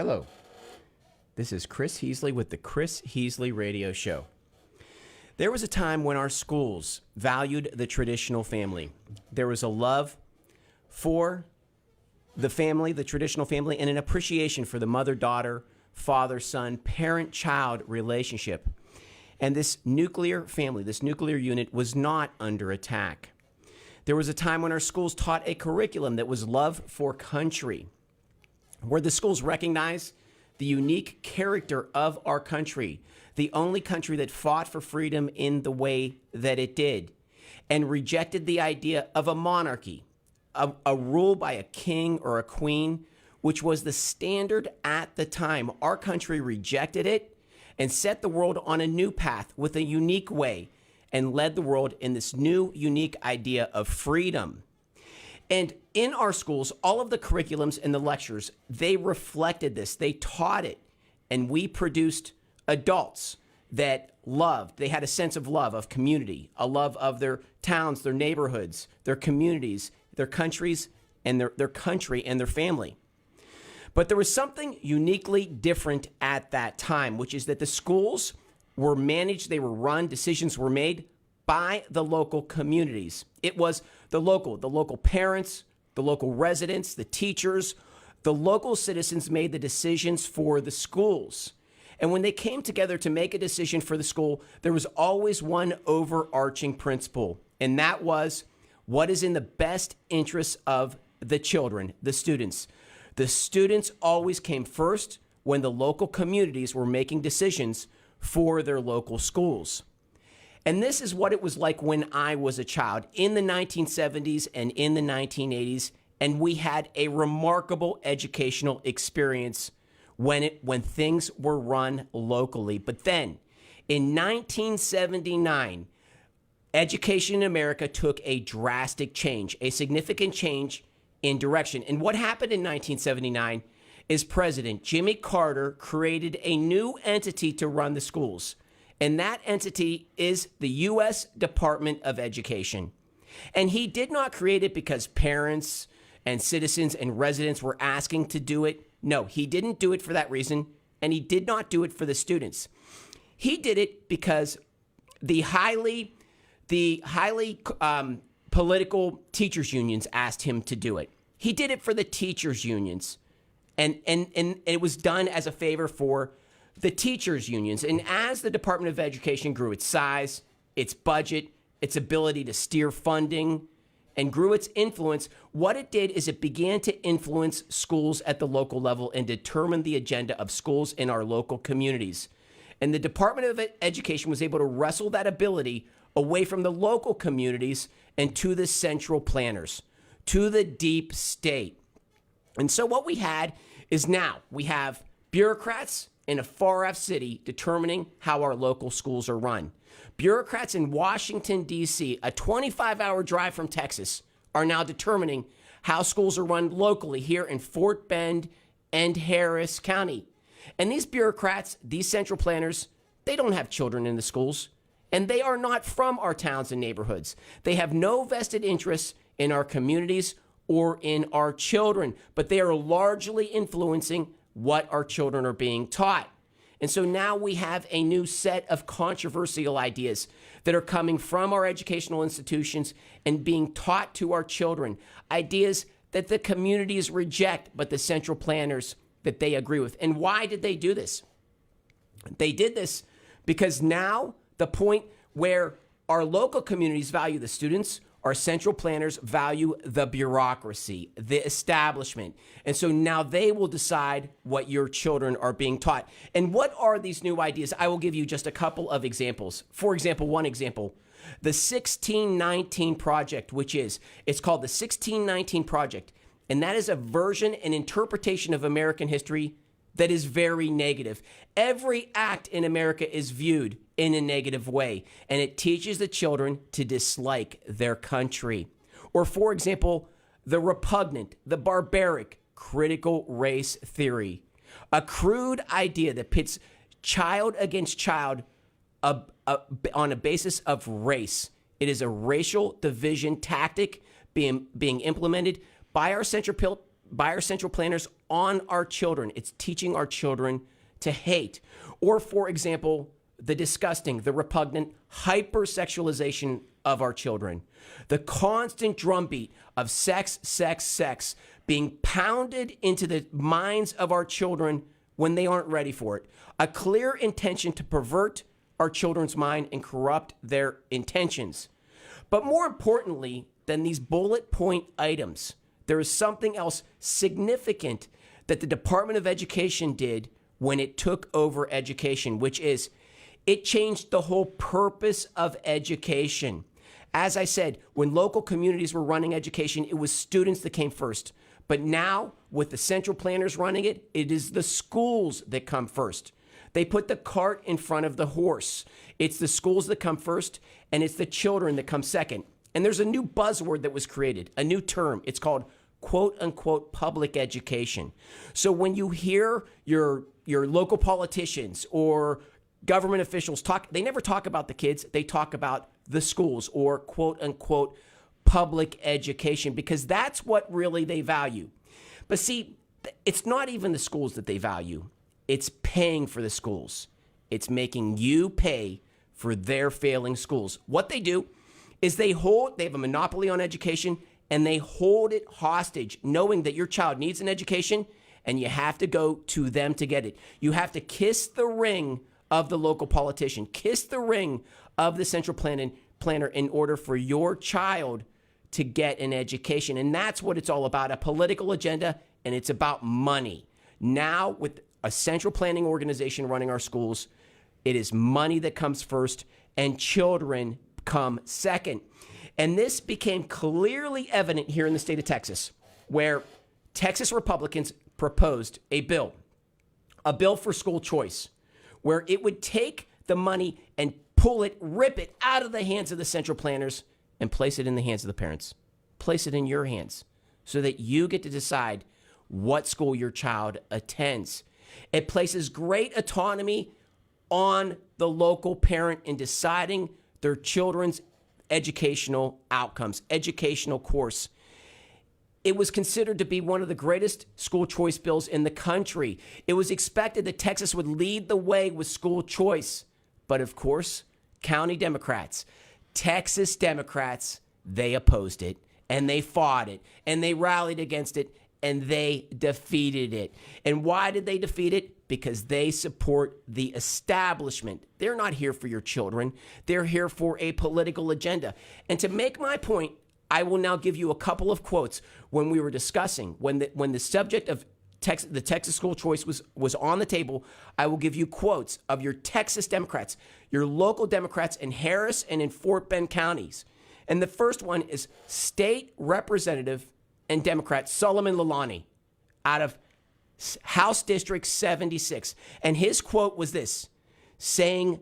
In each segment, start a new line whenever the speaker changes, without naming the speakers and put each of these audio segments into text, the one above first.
Hello, this is Chris Heasley with the Chris Heasley Radio Show. There was a time when our schools valued the traditional family. There was a love for the family, the traditional family, and an appreciation for the mother-daughter, father-son, parent-child relationship. And this nuclear family, this nuclear unit was not under attack. There was a time when our schools taught a curriculum that was love for country, where the schools recognize the unique character of our country, the only country that fought for freedom in the way that it did, and rejected the idea of a monarchy, a rule by a king or a queen, which was the standard at the time. Our country rejected it and set the world on a new path with a unique way and led the world in this new, unique idea of freedom. And in our schools, all of the curriculums and the lectures, they reflected this. They taught it. And we produced adults that loved. They had a sense of love, of community, a love of their towns, their neighborhoods, their communities, their countries, and their country and their family. But there was something uniquely different at that time, which is that the schools were managed, they were run, decisions were made by the local communities. It was the local parents, the local residents, the teachers, the local citizens made the decisions for the schools. And when they came together to make a decision for the school, there was always one overarching principle, and that was what is in the best interests of the children, the students. The students always came first when the local communities were making decisions for their local schools. And this is what it was like when I was a child in the 1970s and in the 1980s, and we had a remarkable educational experience when things were run locally. But then in 1979, education in America took a drastic change, a significant change in direction. And what happened in 1979 is President Jimmy Carter created a new entity to run the schools. And that entity is the U.S. Department of Education. And he did not create it because parents and citizens and residents were asking to do it. No, he didn't do it for that reason, and he did not do it for the students. He did it because the highly political teachers unions asked him to do it. He did it for the teachers unions, and it was done as a favor for the teachers unions. And as the Department of Education grew its size, its budget, its ability to steer funding, and grew its influence, what it did is it began to influence schools at the local level and determine the agenda of schools in our local communities. And the Department of Education was able to wrestle that ability away from the local communities and to the central planners, to the deep state. And so what we had is now we have bureaucrats in a far-off city determining how our local schools are run. Bureaucrats in Washington, D.C., a 25-hour drive from Texas, are now determining how schools are run locally here in Fort Bend and Harris County. And these bureaucrats, these central planners, they don't have children in the schools, and they are not from our towns and neighborhoods. They have no vested interests in our communities or in our children, but they are largely influencing what our children are being taught. And so now we have a new set of controversial ideas that are coming from our educational institutions and being taught to our children. Ideas that the communities reject, but the central planners that they agree with. And why did they do this? They did this because now the point where our local communities value the students, our central planners value the bureaucracy, the establishment. And so now they will decide what your children are being taught. And what are these new ideas? I will give you just a couple of examples. For example, one example, the 1619 Project, it's called the 1619 Project. And that is a version and interpretation of American history that is very negative. Every act in America is viewed in a negative way, and it teaches the children to dislike their country. Or, for example, the repugnant, the barbaric critical race theory, a crude idea that pits child against child on a basis of race. It is a racial division tactic being implemented by our central by our central planners on our children. It's teaching our children to hate. Or, for example, the disgusting, the repugnant hypersexualization of our children. The constant drumbeat of sex, sex, sex being pounded into the minds of our children when they aren't ready for it. A clear intention to pervert our children's mind and corrupt their intentions. But more importantly than these bullet point items, there is something else significant that the Department of Education did when it took over education, which is it changed the whole purpose of education. As I said, when local communities were running education, it was students that came first. But now, with the central planners running it, it is the schools that come first. They put the cart in front of the horse. It's the schools that come first, and it's the children that come second. And there's a new buzzword that was created, a new term. It's called quote-unquote public education. So when you hear your local politicians or government officials talk, they never talk about the kids. They talk about the schools or quote-unquote public education, because that's what really they value. But see, it's not even the schools that they value. It's paying for the schools. It's making you pay for their failing schools. What they do is they have a monopoly on education, and they hold it hostage, knowing that your child needs an education and you have to go to them to get it. You have to kiss the ring of the local politician, kiss the ring of the central planner in order for your child to get an education. And that's what it's all about, a political agenda, and it's about money. Now, with a central planning organization running our schools, it is money that comes first and children come second. And this became clearly evident here in the state of Texas, where Texas Republicans proposed a bill for school choice, where it would take the money and rip it out of the hands of the central planners and place it in the hands of the parents. Place it in your hands so that you get to decide what school your child attends. It places great autonomy on the local parent in deciding their children's educational outcomes, educational course. It was considered to be one of the greatest school choice bills in the country. It was expected that Texas would lead the way with school choice. But of course, county Democrats, Texas Democrats, they opposed it, and they fought it, and they rallied against it, and they defeated it. And why did they defeat it? Because they support the establishment. They're not here for your children. They're here for a political agenda. And to make my point, I will now give you a couple of quotes when we were discussing, when the subject of the Texas school choice was on the table. I will give you quotes of your Texas Democrats, your local Democrats in Harris and in Fort Bend counties. And the first one is State Representative and Democrat Solomon Lalani out of House District 76. And his quote was this, saying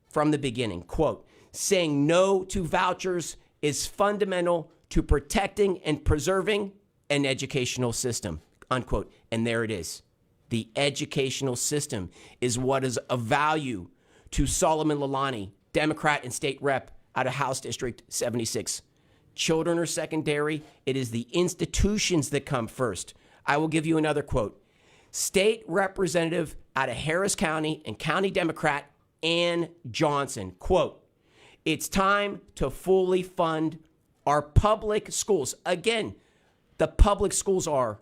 from the beginning, quote, saying no to vouchers is fundamental to protecting and preserving an educational system, unquote. And there it is. The educational system is what is of value to Solomon Lalani, Democrat and state rep out of House District 76. Children are secondary. It is the institutions that come first. I will give you another quote. State Representative out of Harris County and County Democrat Ann Johnson, quote, it's time to fully fund our public schools. Again, the public schools are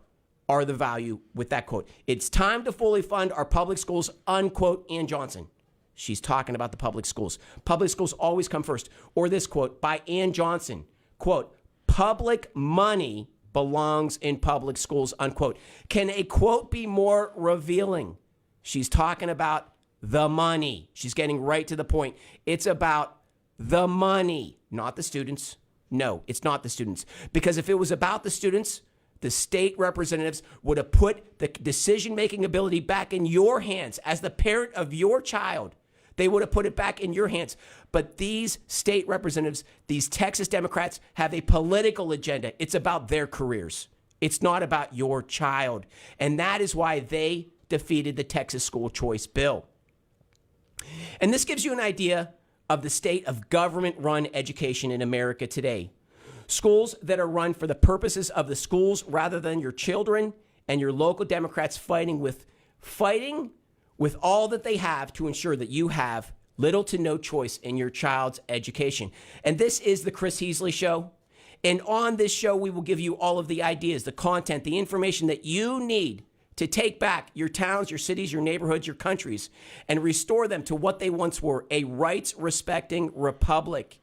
the value with that quote. It's time to fully fund our public schools, unquote, Ann Johnson. She's talking about the public schools. Public schools always come first. Or this quote by Ann Johnson, quote, public money belongs in public schools, unquote. Can a quote be more revealing? She's talking about the money. She's getting right to the point. It's about the money, not the students. No, it's not the students. Because if it was about the students, the state representatives would have put the decision-making ability back in your hands as the parent of your child. They would have put it back in your hands. But these state representatives, these Texas Democrats, have a political agenda. It's about their careers. It's not about your child. And that is why they defeated the Texas school choice bill. And this gives you an idea of the state of government-run education in America today. Schools that are run for the purposes of the schools rather than your children, and your local Democrats fighting with all that they have to ensure that you have little to no choice in your child's education. And this is the Chris Heasley Show. And on this show, we will give you all of the ideas, the content, the information that you need to take back your towns, your cities, your neighborhoods, your countries, and restore them to what they once were, a rights-respecting republic.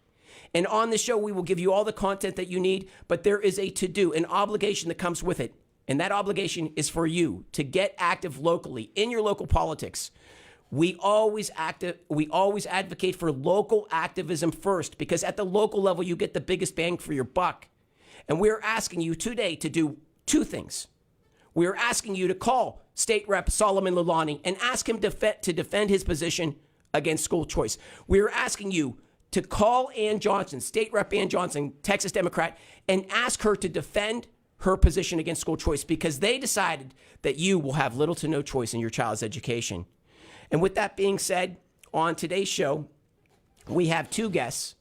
And on this show, we will give you all the content that you need, but there is a to-do, an obligation that comes with it. And that obligation is for you to get active locally in your local politics. We always advocate for local activism first, because at the local level, you get the biggest bang for your buck. And we're asking you today to do two things. We're asking you to call State Rep Solomon Lulani and ask him to defend his position against school choice. We're asking you to call Ann Johnson, State Rep Ann Johnson, Texas Democrat, and ask her to defend her position against school choice, because they decided that you will have little to no choice in your child's education. And with that being said, on today's show, we have two guests.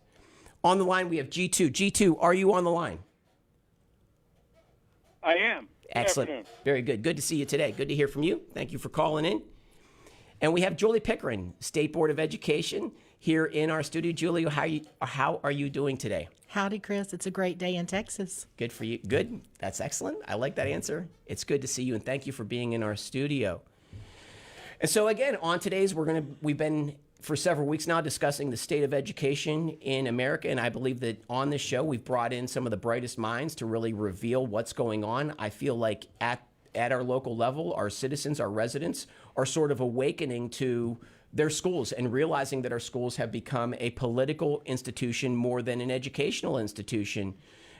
On the line, we have G2. G2, are you on the line?
I am.
Excellent. Very good. Good to see you today. Good to hear from you. Thank you for calling in. And we have Julie Pickren, State Board of Education, here in our studio. Julie, how are you doing today?
Howdy, Chris. It's a great day in Texas.
Good for you. Good. That's excellent. I like that answer. It's good to see you, and thank you for being in our studio. And so again, on today's, we've been for several weeks now discussing the state of education in America, and I believe that on this show we've brought in some of the brightest minds to really reveal what's going on. I feel like at our local level, our citizens, our residents are sort of awakening to their schools and realizing that our schools have become a political institution more than an educational institution.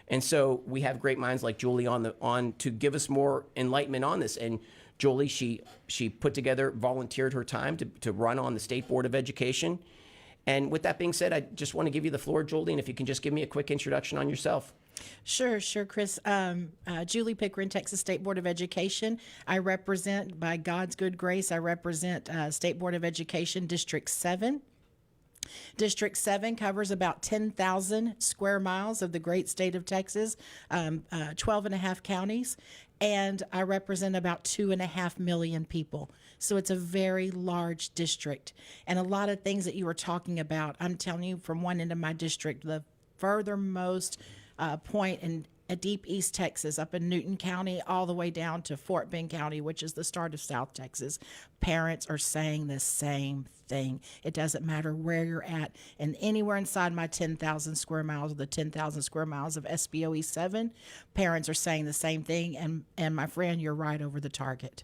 And so we have great minds like Julie on to give us more enlightenment on this. And Julie, she put together, volunteered her time to run on the State Board of Education. And with that being said, I just want to give you the floor, Julie, and if you can just give me a quick introduction on yourself.
Sure, Chris. Julie Pickren, Texas State Board of Education. I represent, by God's good grace, State Board of Education District 7. District 7 covers about 10,000 square miles of the great state of Texas, 12 and a half counties, and I represent about 2.5 million people. So it's a very large district. And a lot of things that you were talking about, I'm telling you, from one end of my district, the furthermost point in deep East Texas, up in Newton County, all the way down to Fort Bend County, which is the start of South Texas, parents are saying the same thing. It doesn't matter where you're at, and anywhere inside my 10,000 square miles or the 10,000 square miles of SBOE 7, parents are saying the same thing, and my friend, you're right over the target.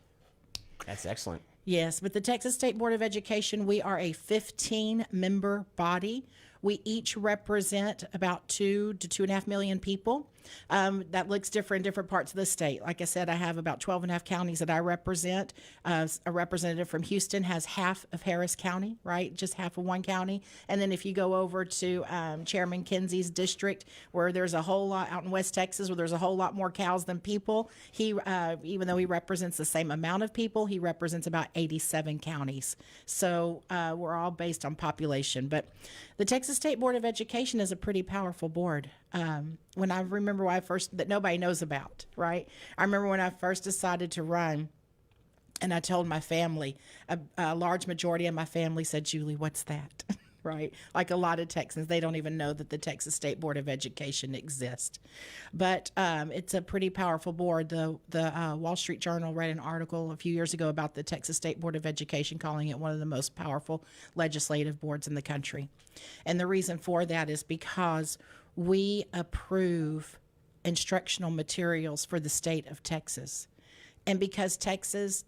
That's excellent.
Yes, but the Texas State Board of Education, we are a 15-member body. We each represent about 2 to 2.5 million people. That looks different in different parts of the state. Like I said, I have about 12 and a half counties that I represent. A representative from Houston has half of Harris County, right? Just half of one county. And then if you go over to Chairman Kinsey's district, where there's a whole lot out in West Texas, where there's a whole lot more cows than people, he, even though he represents the same amount of people, he represents about 87 counties. So we're all based on population. But the Texas State Board of Education is a pretty powerful board. When I remember that nobody knows about, right? I remember when I first decided to run, and I told my family, a large majority of my family said, Julie, what's that? Right? Like a lot of Texans, they don't even know that the Texas State Board of Education exists. But it's a pretty powerful board. The Wall Street Journal read an article a few years ago about the Texas State Board of Education, calling it one of the most powerful legislative boards in the country. And the reason for that is because we approve instructional materials for the state of Texas. And because Texas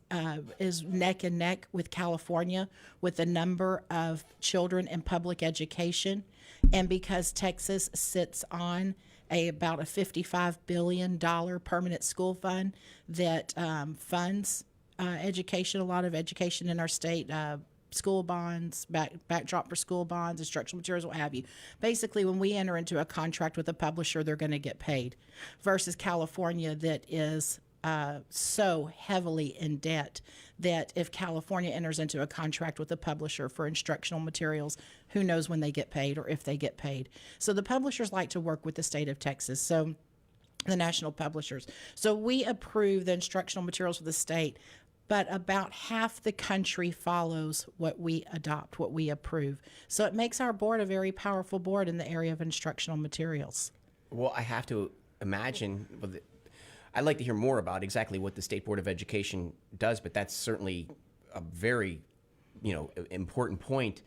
is neck and neck with California with the number of children in public education, and because Texas sits on about a $55 billion permanent school fund that funds education, a lot of education in our state, school bonds, backdrop for school bonds, instructional materials, what have you. Basically, when we enter into a contract with a publisher, they're going to get paid, versus California that is so heavily in debt that if California enters into a contract with a publisher for instructional materials, who knows when they get paid or if they get paid. So the publishers like to work with the state of Texas. So the national publishers. So we approve the instructional materials for the state, but about half the country follows what we adopt, what we approve. So it makes our board a very powerful board in the area of instructional materials.
Well, I have to imagine. I'd like to hear more about exactly what the State Board of Education does, but that's certainly a very, important point.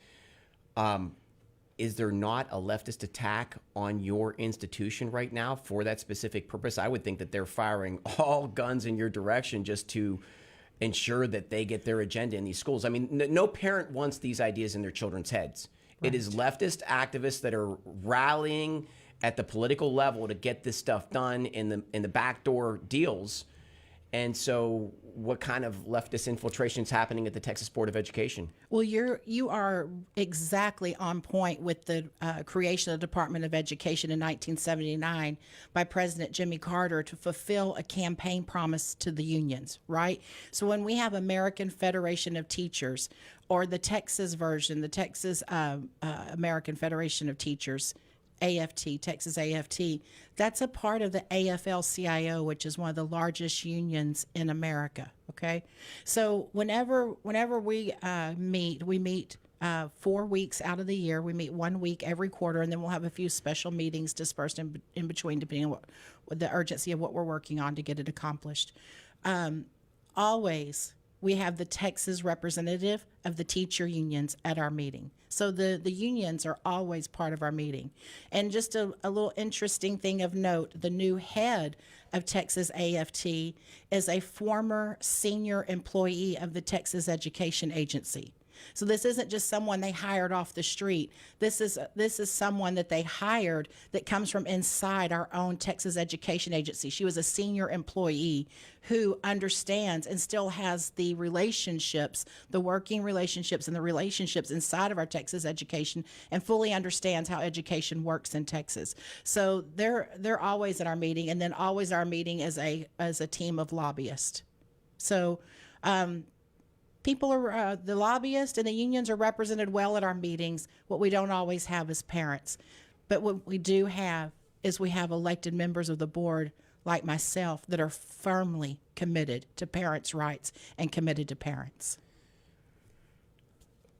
Is there not a leftist attack on your institution right now for that specific purpose? I would think that they're firing all guns in your direction just to ensure that they get their agenda in these schools. I mean, no parent wants these ideas in their children's heads. Right. It is leftist activists that are rallying at the political level to get this stuff done in the backdoor deals. And so what kind of leftist infiltration is happening at the Texas Board of Education?
Well, you are exactly on point with the creation of the Department of Education in 1979 by President Jimmy Carter to fulfill a campaign promise to the unions, right? So when we have American Federation of Teachers, or the Texas version, the Texas American Federation of Teachers, AFT, Texas AFT, that's a part of the AFL-CIO, which is one of the largest unions in America, okay? So whenever we meet 4 weeks out of the year. We meet 1 week every quarter, and then we'll have a few special meetings dispersed in between, depending on what the urgency of what we're working on to get it accomplished. Always we have the Texas representative of the teacher unions at our meeting. So the unions are always part of our meeting. And just a little interesting thing of note, the new head of Texas AFT is a former senior employee of the Texas Education Agency. So this isn't just someone they hired off the street. This is someone that they hired that comes from inside our own Texas Education Agency. She was a senior employee who understands and still has the relationships, the working relationships and the relationships inside of our Texas education, and fully understands how education works in Texas. So they're always at our meeting, and then always our meeting as a team of lobbyists. So people are, the lobbyists and the unions are represented well at our meetings. What we don't always have is parents. But what we do have is we have elected members of the board like myself that are firmly committed to parents' rights and committed to parents.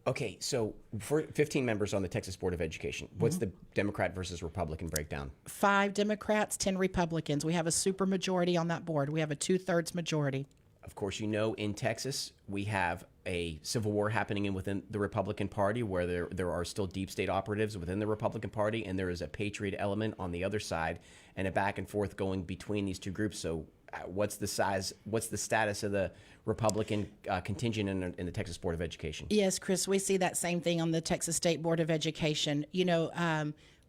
Okay, so for 15 members on the Texas Board of Education, what's the Democrat versus Republican breakdown? 5
Democrats, 10 Republicans. We have a super majority on that board. We have a 2/3 majority.
Of course, in Texas, we have a civil war happening within the Republican Party, where there are still deep state operatives within the Republican Party, and there is a patriot element on the other side, and a back and forth going between these two groups. So what's the status of the Republican contingent in the Texas Board of Education?
Yes, Chris, we see that same thing on the Texas State Board of Education.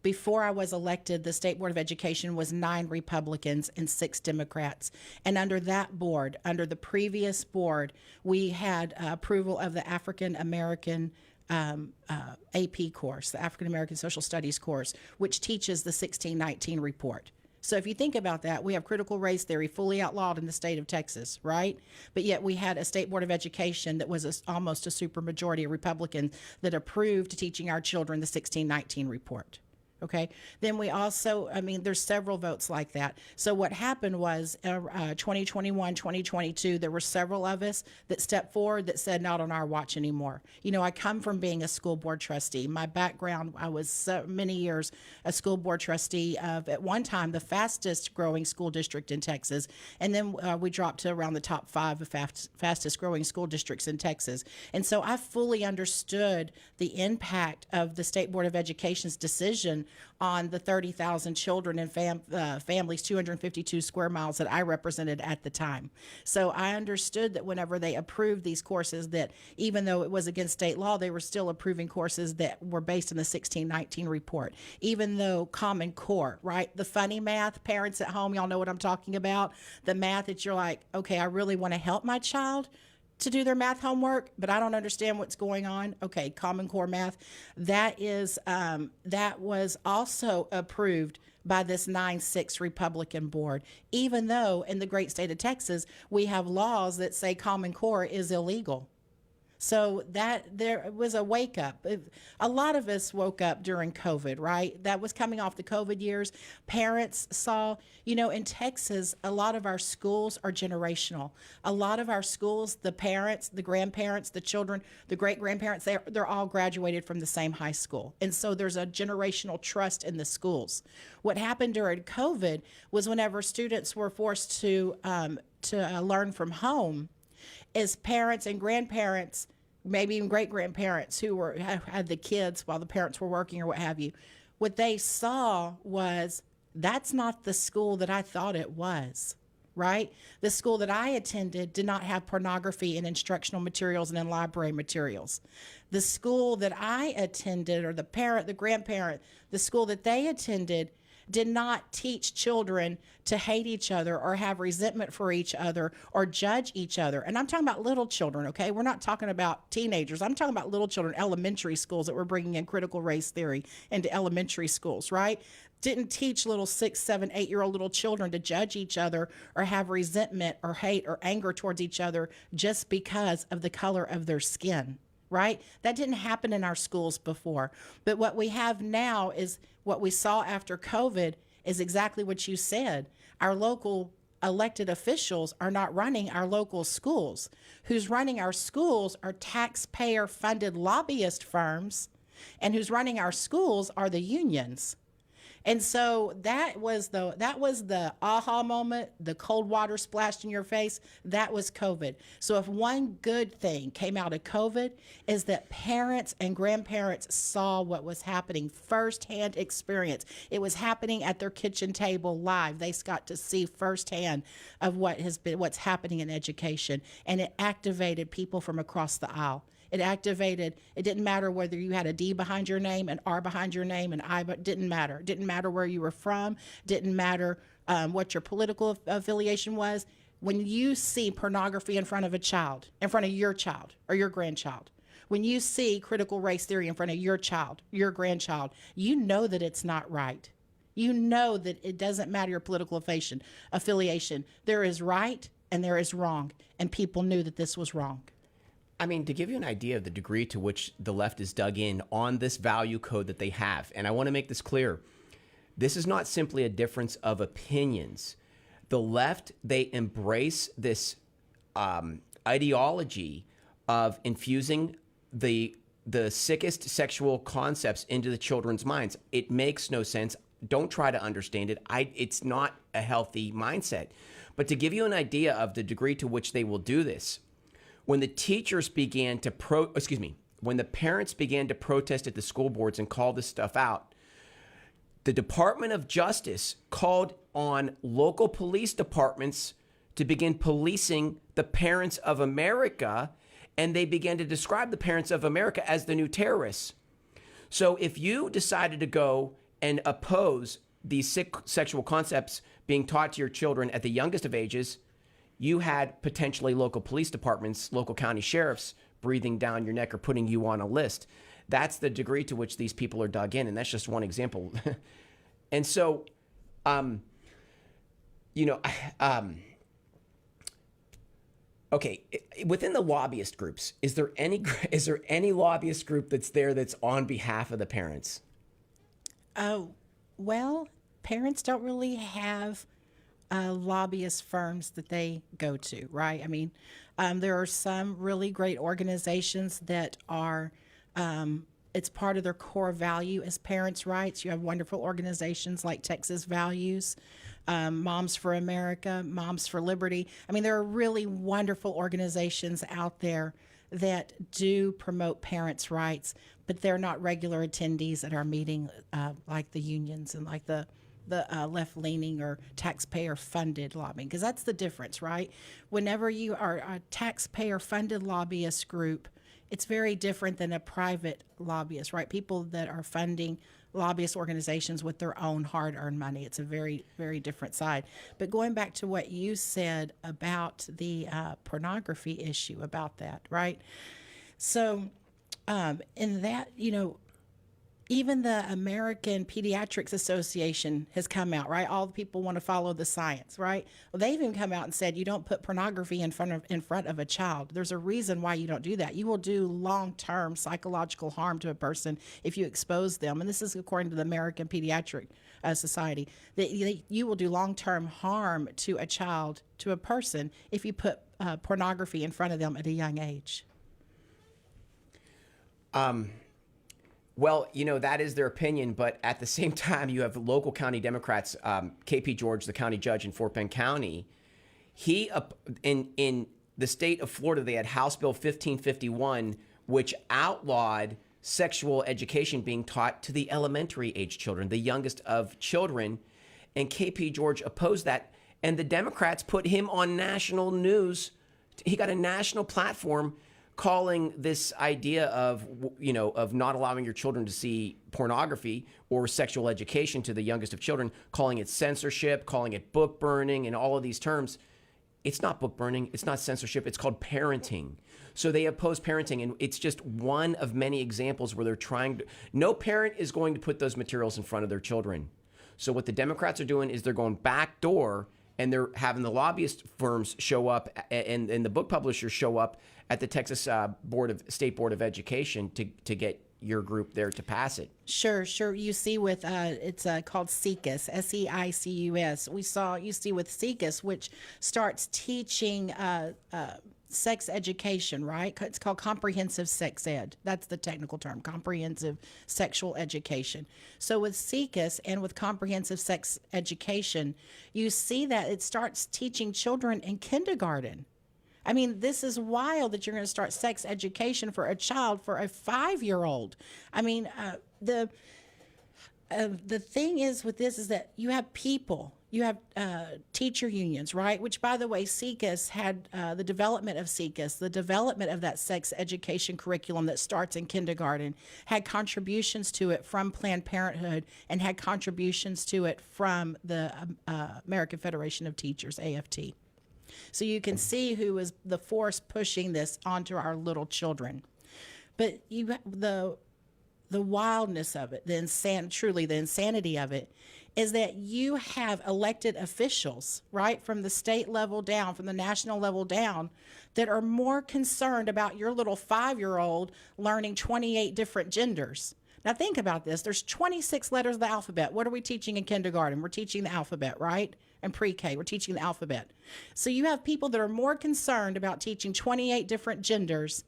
Before I was elected, the State Board of Education was 9 Republicans and 6 Democrats. And under that board, under the previous board, we had approval of the African American AP course, the African American Social Studies course, which teaches the 1619 report. So if you think about that, we have critical race theory fully outlawed in the state of Texas, right? But yet we had a State Board of Education that was almost a supermajority of Republicans that approved teaching our children the 1619 report. Okay. Then we also, there's several votes like that. So what happened was 2021, 2022, there were several of us that stepped forward that said, not on our watch anymore. I come from being a school board trustee. My background, I was so many years a school board trustee of, at one time, the fastest growing school district in Texas. And then we dropped to around the top 5 of fastest growing school districts in Texas. And so I fully understood the impact of the State Board of Education's decision on the 30,000 children and families, 252 square miles that I represented at the time. So I understood that whenever they approved these courses, that even though it was against state law, they were still approving courses that were based on the 1619 report. Even though Common Core, right? The funny math, parents at home, y'all know what I'm talking about. The math that you're like, okay, I really want to help my child to do their math homework, but I don't understand what's going on. Okay, Common Core math. That was also approved by this 9-6 Republican board, even though in the great state of Texas, we have laws that say Common Core is illegal. So that there was a wake up. A lot of us woke up during COVID, right? That was coming off the COVID years. Parents saw, in Texas, a lot of our schools are generational. A lot of our schools, the parents, the grandparents, the children, the great grandparents, they're all graduated from the same high school. And so there's a generational trust in the schools. What happened during COVID was whenever students were forced to learn from home, as parents and grandparents, maybe even great grandparents who had the kids while the parents were working or what have you, what they saw was that's not the school that I thought it was, right? The school that I attended did not have pornography in instructional materials and in library materials. The school that I attended, or the grandparent, the school that they attended did not teach children to hate each other or have resentment for each other or judge each other. And I'm talking about little children, okay? We're not talking about teenagers. I'm talking about little children, elementary schools that were bringing in critical race theory into elementary schools, right? Didn't teach little 6, 7, 8-year-old little children to judge each other or have resentment or hate or anger towards each other just because of the color of their skin. Right? That didn't happen in our schools before. But what we have now is what we saw after COVID is exactly what you said. Our local elected officials are not running our local schools. Who's running our schools are taxpayer-funded lobbyist firms, and who's running our schools are the unions. And so that was the aha moment, the cold water splashed in your face. That was COVID. So if one good thing came out of COVID is that parents and grandparents saw what was happening, firsthand experience. It was happening at their kitchen table live. They got to see firsthand of what's happening in education, and it activated people from across the aisle. It didn't matter whether you had a D behind your name, an R behind your name, an I, but didn't matter. It didn't matter where you were from. Didn't matter what your political affiliation was. When you see pornography in front of a child, in front of your child or your grandchild, when you see critical race theory in front of your child, your grandchild, you know that it's not right. You know that it doesn't matter your political affiliation. There is right and there is wrong, and people knew that this was wrong.
I mean, to give you an idea of the degree to which the left is dug in on this value code that they have, and I want to make this clear, this is not simply a difference of opinions. The left, they embrace this ideology of infusing the sickest sexual concepts into the children's minds. It makes no sense. Don't try to understand it. It's not a healthy mindset. But to give you an idea of the degree to which they will do this, when the teachers began to when the parents began to protest at the school boards and call this stuff out, the Department of Justice called on local police departments to begin policing the parents of America, and they began to describe the parents of America as the new terrorists. So if you decided to go and oppose these sick sexual concepts being taught to your children at the youngest of ages, you had potentially local police departments, local county sheriffs breathing down your neck or putting you on a list. That's the degree to which these people are dug in, and that's just one example. And so, okay, within the lobbyist groups, is there any lobbyist group that's there that's on behalf of the parents?
Well, parents don't really have lobbyist firms that they go to, right? I mean, there are some really great organizations that are, it's part of their core value as parents' rights. You have wonderful organizations like Texas Values, Moms for America, Moms for Liberty. I mean, there are really wonderful organizations out there that do promote parents' rights, but they're not regular attendees at our meeting like the unions and like the left-leaning or taxpayer-funded lobbying, because that's the difference, right? Whenever you are a taxpayer-funded lobbyist group, it's very different than a private lobbyist, right? People that are funding lobbyist organizations with their own hard-earned money. It's a very, very different side. But going back to what you said about the pornography issue, about that, right? So in that, even the American Pediatrics Association has come out, right? All the people want to follow the science, right? Well, they've even come out and said you don't put pornography in front of a child. There's a reason why you don't do that. You will do long-term psychological harm to a person if you expose them. And this is according to the American Pediatric Society, that you will do long-term harm to a child, to a person, if you put pornography in front of them at a young age.
Well, that is their opinion, but at the same time, you have local county Democrats. KP George, the county judge in Fort Bend County, he in the state of Florida, they had House Bill 1551, which outlawed sexual education being taught to the elementary age children, the youngest of children, and KP George opposed that, and the Democrats put him on national news. He got a national platform calling this idea of not allowing your children to see pornography or sexual education to the youngest of children, calling it censorship, calling it book burning, and all of these terms. It's not book burning. It's not censorship. It's called parenting. So they oppose parenting, and it's just one of many examples where they're trying to. No parent is going to put those materials in front of their children. So what the Democrats are doing is they're going backdoor, and they're having the lobbyist firms show up and the book publishers show up at the Texas State Board of Education to get your group there to pass it.
Sure. You see with it's called SEICUS, SEICUS. You see with SEICUS, which starts teaching sex education, right? It's called comprehensive sex ed. That's the technical term, comprehensive sexual education. So with SEICUS and with comprehensive sex education, you see that it starts teaching children in kindergarten. I mean, this is wild that you're going to start sex education for a child, for a 5-year-old. I mean, the thing is with this is that you have teacher unions, right? Which, by the way, SEICUS had the development of SEICUS, the development of that sex education curriculum that starts in kindergarten, had contributions to it from Planned Parenthood and had contributions to it from the American Federation of Teachers, AFT. So you can see who is the force pushing this onto our little children. But the wildness of it, the insanity of it, is that you have elected officials, right, from the state level down, from the national level down, that are more concerned about your little 5-year-old learning 28 different genders. Now think about this. There's 26 letters of the alphabet. What are we teaching in kindergarten? We're teaching the alphabet, right? And pre-K, we're teaching the alphabet. So you have people that are more concerned about teaching 28 different genders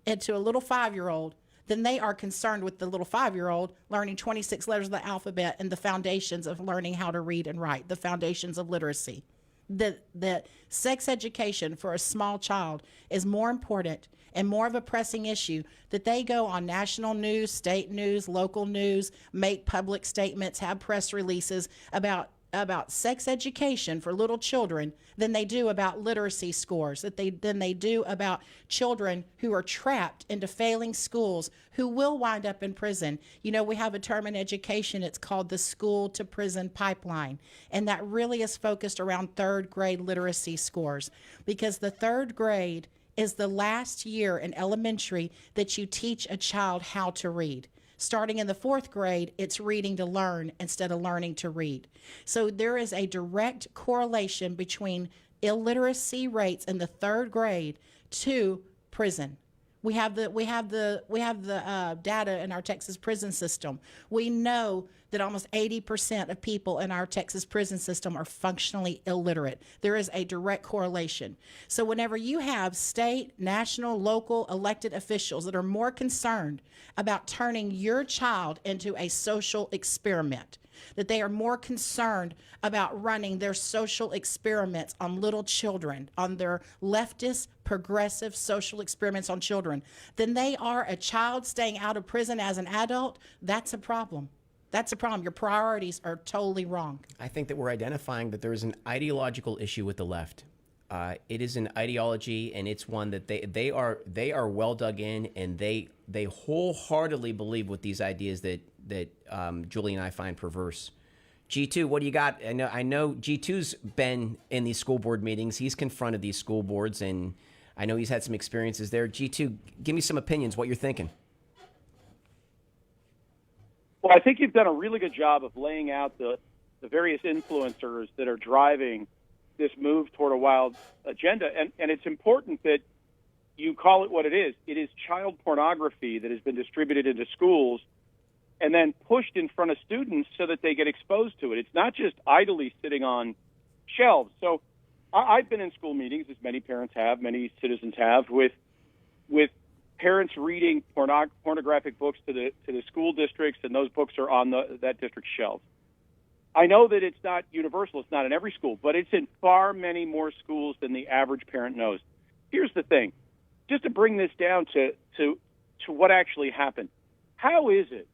into a little 5-year-old than they are concerned with the little 5-year-old learning 26 letters of the alphabet and the foundations of learning how to read and write, the foundations of literacy. That sex education for a small child is more important and more of a pressing issue that they go on national news, state news, local news, make public statements, have press releases about sex education for little children than they do about literacy scores, than they do about children who are trapped into failing schools who will wind up in prison. We have a term in education, it's called the school to prison pipeline, and that really is focused around 3rd grade literacy scores, because the 3rd grade is the last year in elementary that you teach a child how to read. Starting in the 4th grade, it's reading to learn instead of learning to read. So there is a direct correlation between illiteracy rates in the 3rd grade to prison. We have the data in our Texas prison system. We know that almost 80% of people in our Texas prison system are functionally illiterate. There is a direct correlation. So whenever you have state, national, local elected officials that are more concerned about turning your child into a social experiment, that they are more concerned about running their social experiments on little children, on their leftist, progressive social experiments on children, than they are a child staying out of prison as an adult, that's a problem. That's a problem. Your priorities are totally wrong.
I think that we're identifying that there is an ideological issue with the left. It is an ideology, and it's one that they are well dug in, and they wholeheartedly believe with these ideas that Julie and I find perverse. G2, what do you got? I know G2's been in these school board meetings. He's confronted these school boards, and I know he's had some experiences there. G2, give me some opinions, what you're thinking.
Well, I think you've done a really good job of laying out the various influencers that are driving this move toward a wild agenda. And it's important that you call it what it is. It is child pornography that has been distributed into schools and then pushed in front of students so that they get exposed to it. It's not just idly sitting on shelves. So I've been in school meetings, as many parents have, many citizens have, with parents reading pornographic books to the school districts, and those books are on that district's shelves. I know that it's not universal, it's not in every school, but it's in far many more schools than the average parent knows. Here's the thing, just to bring this down to what actually happened. How is it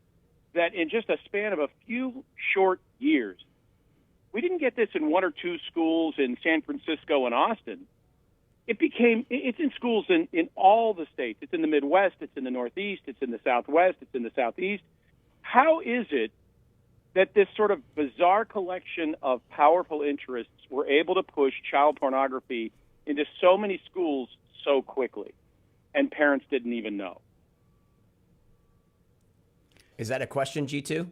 that in just a span of a few short years, we didn't get this in one or two schools in San Francisco and Austin? It's in schools in all the states. It's in the Midwest, it's in the Northeast, it's in the Southwest, it's in the Southeast. How is it that this sort of bizarre collection of powerful interests were able to push child pornography into so many schools so quickly, and parents didn't even know?
Is that a question, G2?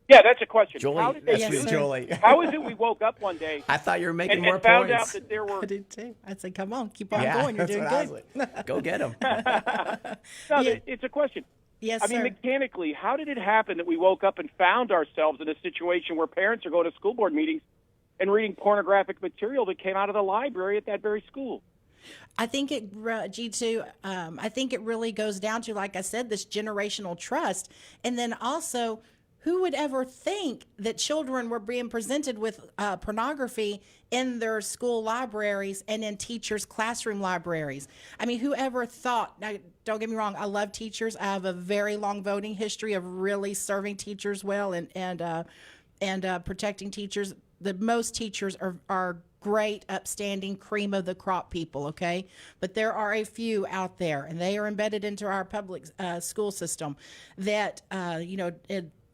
Yeah, that's a question.
Julie,
How did they
that's
do
you,
that?
Julie.
How is it we woke up one day
I thought you were making more
and found out
points.
that there were...
I did too. I'd say, come on, keep on
Yeah,
going. You're
that's
doing
what I was
good.
like. Go get them.
No,
Yeah.
it's a question.
Yes,
I mean,
sir.
mechanically, how did it happen that we woke up and found ourselves in a situation where parents are going to school board meetings and reading pornographic material that came out of the library at that very school?
I think it, G2, I think it really goes down to, like I said, this generational trust. And then also, who would ever think that children were being presented with pornography in their school libraries and in teachers' classroom libraries? I mean, whoever thought, now, don't get me wrong, I love teachers. I have a very long voting history of really serving teachers well and protecting teachers. The most teachers are great, upstanding, cream of the crop people, okay? But there are a few out there, and they are embedded into our public school system that,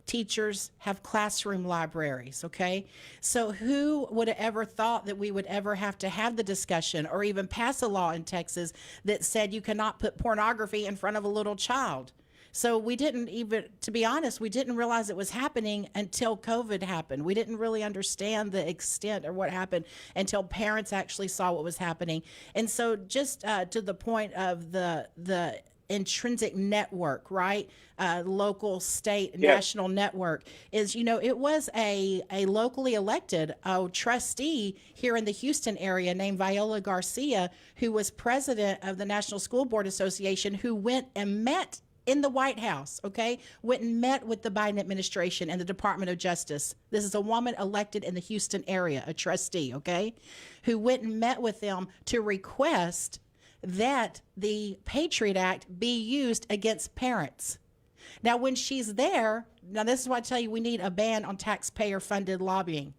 teachers have classroom libraries, okay? So who would have ever thought that we would ever have to have the discussion or even pass a law in Texas that said you cannot put pornography in front of a little child? So we didn't even, to be honest, we didn't realize it was happening until COVID happened. We didn't really understand the extent of what happened until parents actually saw what was happening. And so just to the point of the intrinsic network, right? Local, state, and national network is, it was a locally elected trustee here in the Houston area named Viola Garcia, who was president of the National School Board Association, who went and met in the White House, okay? Went and met with the Biden administration and the Department of Justice. This is a woman elected in the Houston area, a trustee, okay? Who went and met with them to request that the Patriot Act be used against parents. Now, when she's there, now this is why I tell you we need a ban on taxpayer-funded lobbying,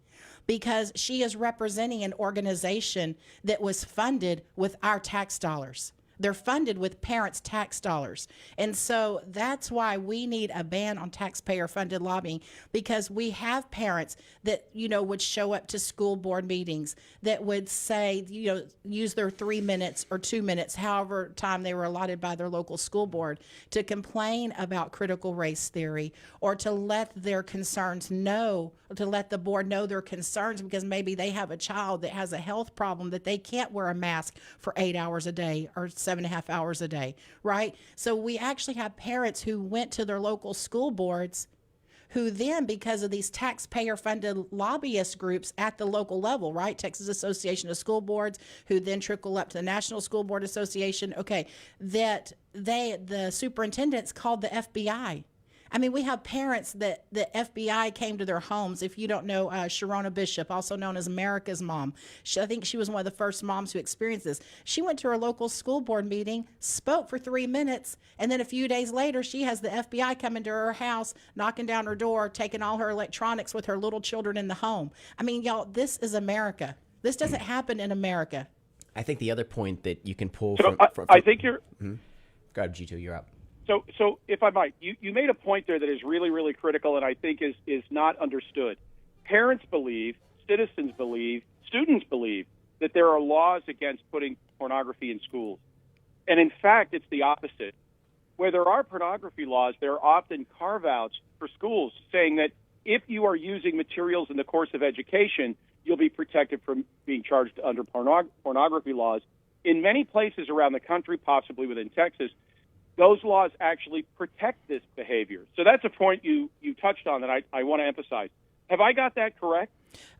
because she is representing an organization that was funded with our tax dollars. They're funded with parents' tax dollars. And so that's why we need a ban on taxpayer-funded lobbying, because we have parents that, would show up to school board meetings that would say, use their 3 minutes or 2 minutes, however time they were allotted by their local school board, to complain about critical race theory or to let their concerns know, to let the board know their concerns because maybe they have a child that has a health problem that they can't wear a mask for 8 hours a day or 7.5 hours a day, right? So we actually have parents who went to their local school boards who then, because of these taxpayer-funded lobbyist groups at the local level, right? Texas Association of School Boards, who then trickle up to the National School Board Association, okay, that the superintendents called the FBI. I mean, we have parents that the FBI came to their homes. If you don't know Sharona Bishop, also known as America's Mom, I think she was one of the first moms who experienced this. She went to her local school board meeting, spoke for 3 minutes, and then a few days later, she has the FBI coming to her house, knocking down her door, taking all her electronics with her little children in the home. I mean, y'all, this is America. This doesn't happen in America.
I think the other point that you can pull
So
from
I think you're...
Go ahead, G2, you're up.
So if I might, you made a point there that is really, really critical and I think is not understood. Parents believe, citizens believe, students believe that there are laws against putting pornography in schools. And in fact, it's the opposite. where there are pornography laws, there are often carve-outs for schools saying that if you are using materials in the course of education, you'll be protected from being charged under pornography laws. In many places around the country, possibly within Texas, those laws actually protect this behavior. So that's a point you touched on that I want to emphasize. Have I got that correct?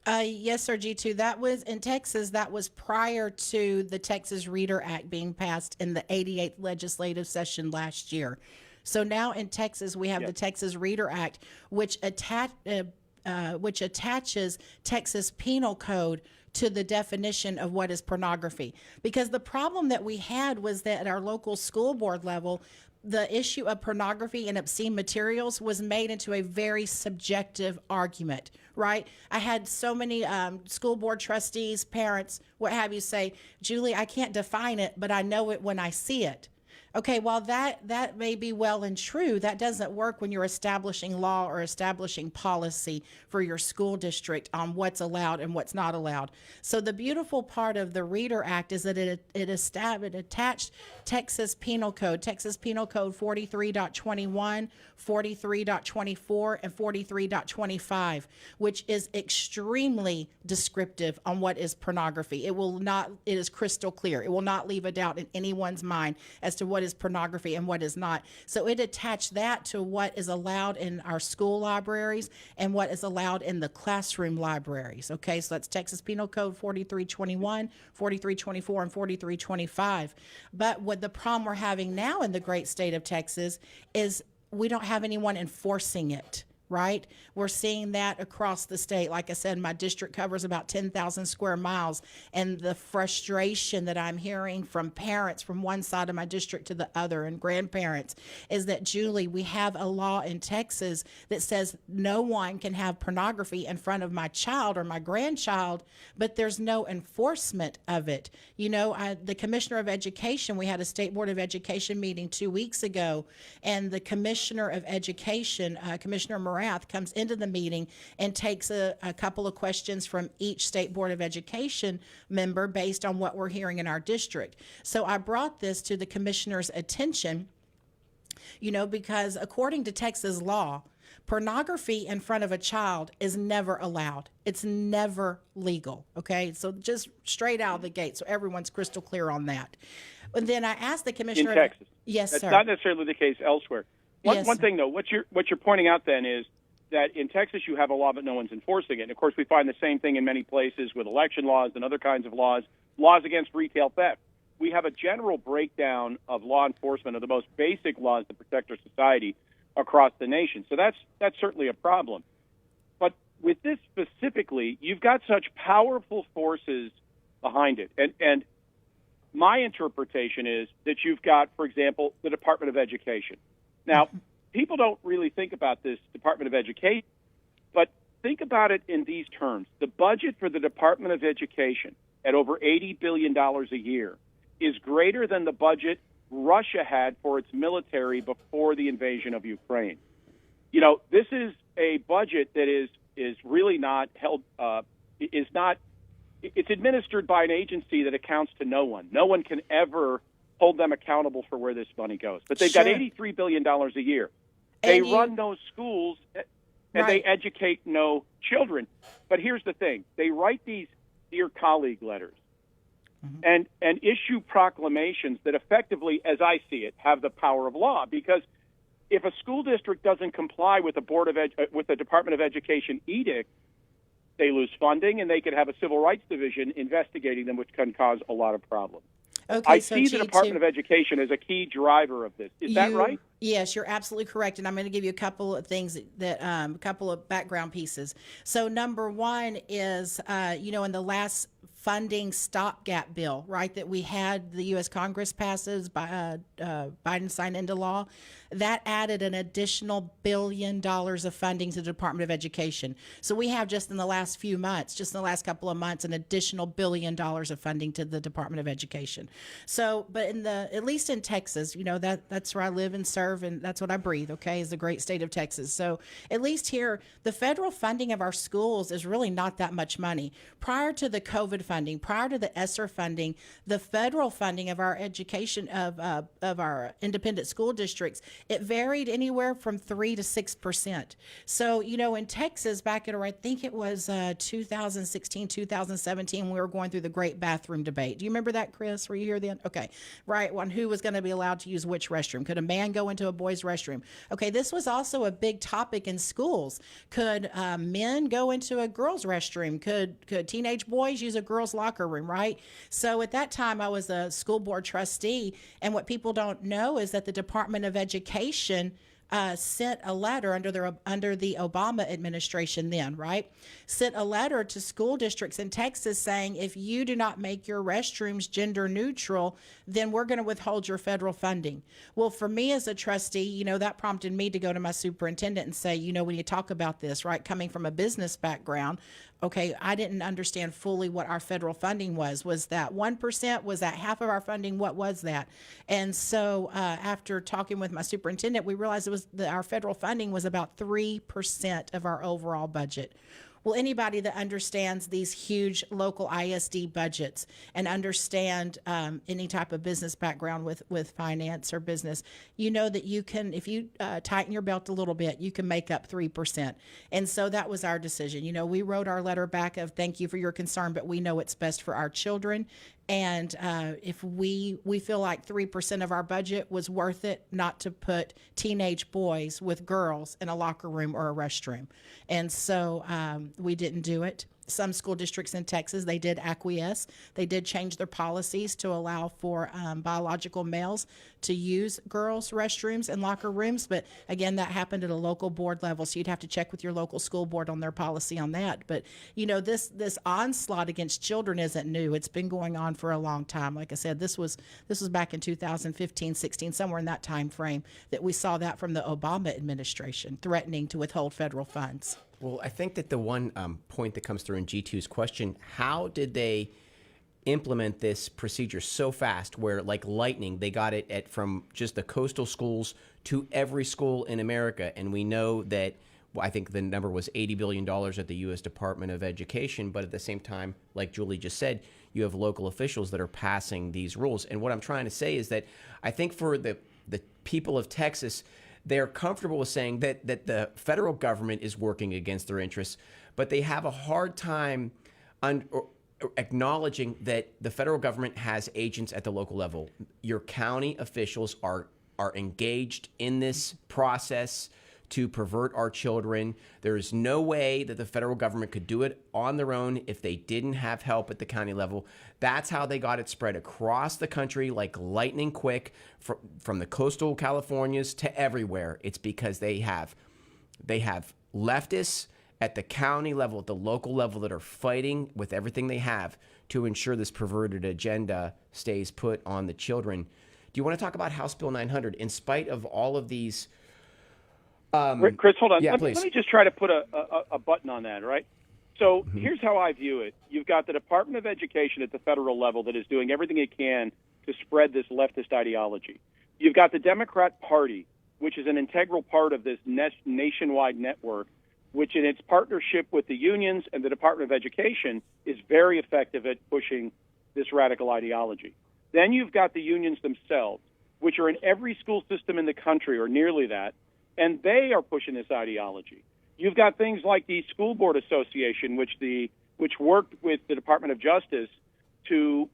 Yes, sir, G2. That was in Texas. That was prior to the Texas Reader Act being passed in the 88th legislative session last year. So now in Texas, we have the Texas Reader Act, which attaches Texas Penal Code to the definition of what is pornography. Because the problem that we had was that at our local school board level, the issue of pornography and obscene materials was made into a very subjective argument, right? I had so many school board trustees, parents, what have you say, Julie, I can't define it, but I know it when I see it. Okay, while that may be well and true, that doesn't work when you're establishing law or establishing policy for your school district on what's allowed and what's not allowed. So the beautiful part of the Reader Act is that it attached Texas Penal Code 43.21, 43.24, and 43.25, which is extremely descriptive on what is pornography. It is crystal clear. It will not leave a doubt in anyone's mind as to what is pornography and what is not. So it attached that to what is allowed in our school libraries and what is allowed in the classroom libraries. Okay, so that's Texas Penal Code 43.21, 43.24, and 43.25. But what the problem we're having now in the great state of Texas is we don't have anyone enforcing it. Right? We're seeing that across the state. Like I said, my district covers about 10,000 square miles. And the frustration that I'm hearing from parents from one side of my district to the other and grandparents is that, Julie, we have a law in Texas that says no one can have pornography in front of my child or my grandchild, but there's no enforcement of it. You know, the Commissioner of Education, we had a State Board of Education meeting 2 weeks ago, and the Commissioner of Education, Commissioner Morath, comes into the meeting and takes a couple of questions from each State Board of Education member based on what we're hearing in our district. So I brought this to the commissioner's attention, you know, because according to Texas law, pornography in front of a child is never allowed. It's never legal, okay? So just straight out of the gate, so everyone's crystal clear on that. And then I asked the commissioner...
In Texas.
Yes,
That's
sir.
not necessarily the case elsewhere. One
Sir.
thing, though, what you're pointing out then is that in Texas you have a law, but no one's enforcing it. And, of course, we find the same thing in many places with election laws and other kinds of laws against retail theft. We have a general breakdown of law enforcement of the most basic laws that protect our society across the nation. So that's certainly a problem. But with this specifically, you've got such powerful forces behind it. And my interpretation is that you've got, for example, the Department of Education. Now, people don't really think about this Department of Education, but think about it in these terms. The budget for the Department of Education at over $80 billion a year is greater than the budget Russia had for its military before the invasion of Ukraine. You know, this is a budget that is really not held, it's administered by an agency that accounts to no one. No one can ever hold them accountable for where this money goes. But they've got $83 billion a year. They run those schools, and they educate no children. But here's the thing. They write these Dear Colleague letters and issue proclamations that effectively, as I see it, have the power of law. Because if a school district doesn't comply with the Department of Education edict, they lose funding, and they could have a civil rights division investigating them, which can cause a lot of problems.
Okay,
I see the Department of Education as a key driver of this. Is that right?
Yes, you're absolutely correct. And I'm going to give you a couple of things a couple of background pieces. So number one is, in the last funding stopgap bill, right, that we had the U.S. Congress passes, Biden signed into law, that added an additional $1 billion of funding to the Department of Education. So we have just in the last few months, just in the last couple of months, an additional $1 billion of funding to the Department of Education. So, but at least in Texas, that's where I live and serve, and that's what I breathe, okay, is the great state of Texas. So at least here, the federal funding of our schools is really not that much money. Prior to the COVID funding. Prior to the ESSER funding, the federal funding of our education of our independent school districts, it varied anywhere from 3 to 6%. So, in Texas, back in, I think it was 2016, 2017, we were going through the great bathroom debate. Do you remember that, Chris? Were you here then? Okay. Right. On who was going to be allowed to use which restroom. Could a man go into a boy's restroom? Okay. This was also a big topic in schools. Could men go into a girl's restroom? Could teenage boys use a girl's locker room, right? So at that time, I was a school board trustee, and what people don't know is that the Department of Education sent a letter under the Obama administration then, right? Sent a letter to school districts in Texas saying, if you do not make your restrooms gender neutral, then we're going to withhold your federal funding. Well, for me as a trustee, that prompted me to go to my superintendent and say, when you talk about this, right, coming from a business background, okay, I didn't understand fully what our federal funding was. Was that 1%? Was that half of our funding? What was that? And so after talking with my superintendent, we realized our federal funding was about 3% of our overall budget. Well, anybody that understands these huge local ISD budgets and understand any type of business background with finance or business, that you can, if you tighten your belt a little bit, you can make up 3%. And so that was our decision. We wrote our letter back of thank you for your concern, but we know it's best for our children. And if we feel like 3% of our budget was worth it not to put teenage boys with girls in a locker room or a restroom. And so we didn't do it. Some school districts in Texas, they did acquiesce. They did change their policies to allow for biological males to use girls' restrooms and locker rooms. But again, that happened at a local board level, so you'd have to check with your local school board on their policy on that. But this onslaught against children isn't new. It's been going on for a long time. Like I said, this was back in 2015, 16, somewhere in that time frame that we saw that from the Obama administration threatening to withhold federal funds.
Well, I think that the one point that comes through in G2's question, how did they implement this procedure so fast where, like lightning, they got it from just the coastal schools to every school in America? And we know that, I think the number was $80 billion at the U.S. Department of Education. But at the same time, like Julie just said, you have local officials that are passing these rules. And what I'm trying to say is that I think for the people of Texas, they're comfortable with saying that the federal government is working against their interests, but they have a hard time acknowledging that the federal government has agents at the local level. Your county officials are engaged in this process to pervert our children. There is no way that the federal government could do it on their own if they didn't have help at the county level. That's how they got it spread across the country like lightning quick, from the coastal Californias to everywhere. It's because they have leftists at the county level, at the local level, that are fighting with everything they have to ensure this perverted agenda stays put on the children. Do you want to talk about House Bill 900? In spite of all of these...
Chris, hold on.
Yeah,
let me just try to put a button on that, right? So here's how I view it. You've got the Department of Education at the federal level that is doing everything it can to spread this leftist ideology. You've got the Democrat Party, which is an integral part of this nationwide network, which in its partnership with the unions and the Department of Education is very effective at pushing this radical ideology. Then you've got the unions themselves, which are in every school system in the country, or nearly that, and they are pushing this ideology. You've got things like the School Board Association, which worked with the Department of Justice to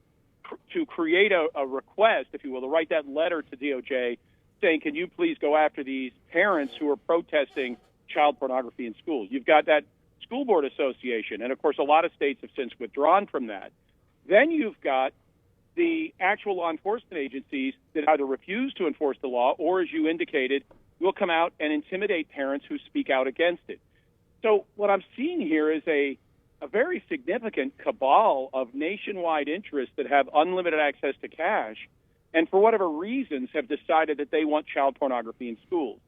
create a request, if you will, to write that letter to DOJ saying, can you please go after these parents who are protesting child pornography in schools? You've got that School Board Association, and of course a lot of states have since withdrawn from that. Then you've got the actual law enforcement agencies that either refuse to enforce the law or, as you indicated, will come out and intimidate parents who speak out against it. So what I'm seeing here is a very significant cabal of nationwide interests that have unlimited access to cash and for whatever reasons have decided that they want child pornography in schools.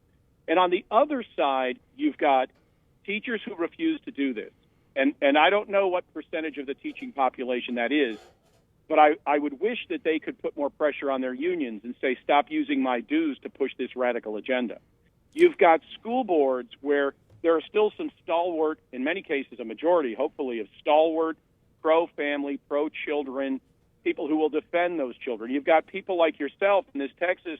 And on the other side, you've got teachers who refuse to do this. And I don't know what percentage of the teaching population that is, but I would wish that they could put more pressure on their unions and say, stop using my dues to push this radical agenda. You've got school boards where there are still some stalwart, in many cases a majority, hopefully, of stalwart pro-family, pro-children, people who will defend those children. You've got people like yourself in this Texas